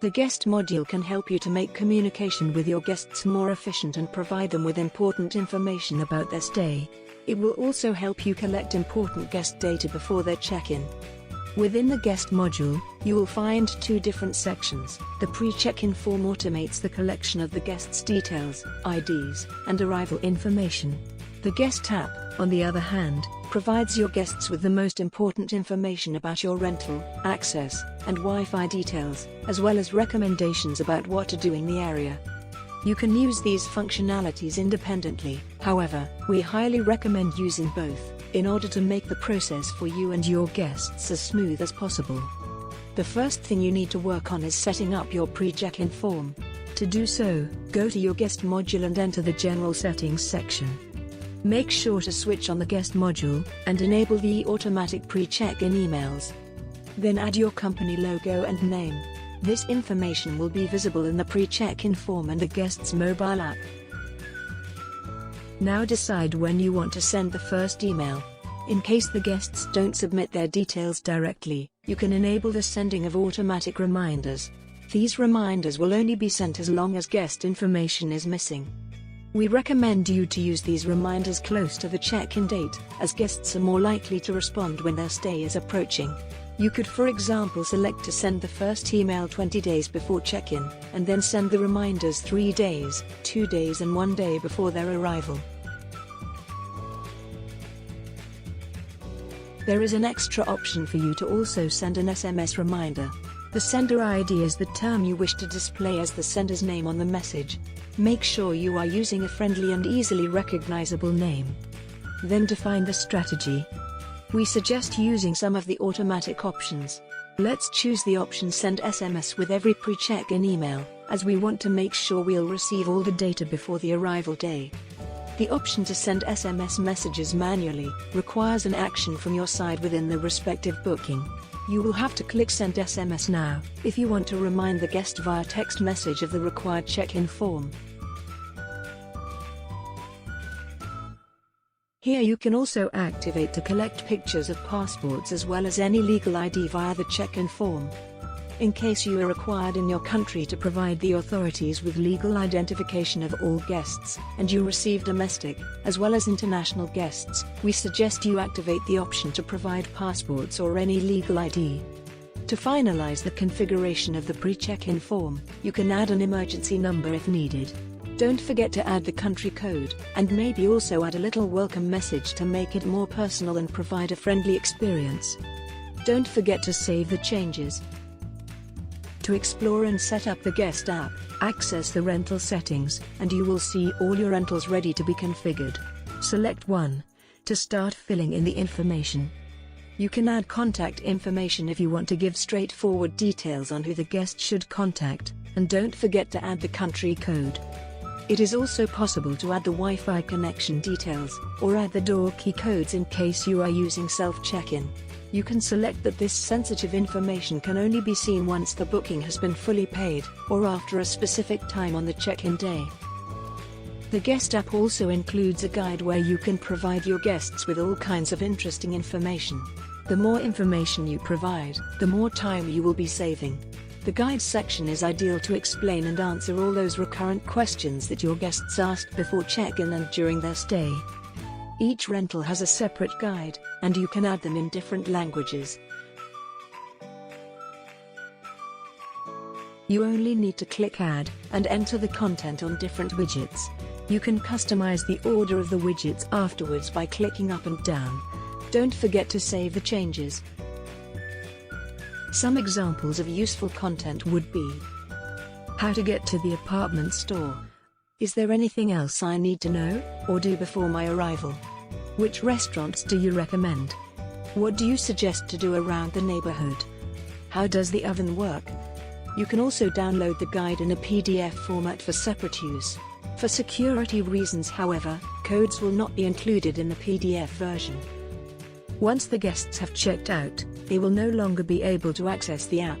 The guest module can help you to make communication with your guests more efficient and provide them with important information about their stay. It will also help you collect important guest data before their check-in. Within the guest module, you will find two different sections. The pre-check-in form automates the collection of the guest's details, IDs, and arrival information. The guest app, on the other hand, provides your guests with the most important information about your rental, access, and Wi-Fi details, as well as recommendations about what to do in the area. You can use these functionalities independently, however, we highly recommend using both, in order to make the process for you and your guests as smooth as possible. The first thing you need to work on is setting up your pre-check-in form. To do so, go to your guest module and enter the General Settings section. Make sure to switch on the guest module, and enable the automatic pre-check-in emails. Then add your company logo and name. This information will be visible in the pre-check-in form and the guest's mobile app. Now decide when you want to send the first email. In case the guests don't submit their details directly, you can enable the sending of automatic reminders. These reminders will only be sent as long as guest information is missing. We recommend you to use these reminders close to the check-in date, as guests are more likely to respond when their stay is approaching. You could, for example, select to send the first email 20 days before check-in, and then send the reminders 3 days, 2 days and 1 day before their arrival. There is an extra option for you to also send an SMS reminder. The sender ID is the term you wish to display as the sender's name on the message. Make sure you are using a friendly and easily recognizable name. Then define the strategy. We suggest using some of the automatic options. Let's choose the option Send SMS with every pre-check-in email, as we want to make sure we'll receive all the data before the arrival day. The option to send SMS messages manually requires an action from your side within the respective booking. You will have to click Send SMS now if you want to remind the guest via text message of the required check-in form. Here you can also activate to collect pictures of passports as well as any legal ID via the check-in form. In case you are required in your country to provide the authorities with legal identification of all guests, and you receive domestic, as well as international guests, we suggest you activate the option to provide passports or any legal ID. To finalize the configuration of the pre-check-in form, you can add an emergency number if needed. Don't forget to add the country code, and maybe also add a little welcome message to make it more personal and provide a friendly experience. Don't forget to save the changes. To explore and set up the guest app, access the rental settings, and you will see all your rentals ready to be configured. Select one to start filling in the information. You can add contact information if you want to give straightforward details on who the guest should contact, and don't forget to add the country code. It is also possible to add the Wi-Fi connection details, or add the door key codes in case you are using self-check-in. You can select that this sensitive information can only be seen once the booking has been fully paid, or after a specific time on the check-in day. The guest app also includes a guide where you can provide your guests with all kinds of interesting information. The more information you provide, the more time you will be saving. The guide section is ideal to explain and answer all those recurrent questions that your guests asked before check-in and during their stay. Each rental has a separate guide, and you can add them in different languages. You only need to click Add, and enter the content on different widgets. You can customize the order of the widgets afterwards by clicking up and down. Don't forget to save the changes. Some examples of useful content would be: how to get to the apartment store. Is there anything else I need to know or do before my arrival? Which restaurants do you recommend? What do you suggest to do around the neighborhood? How does the oven work? You can also download the guide in a PDF format for separate use. For security reasons, however, codes will not be included in the PDF version. Once the guests have checked out, they will no longer be able to access the app.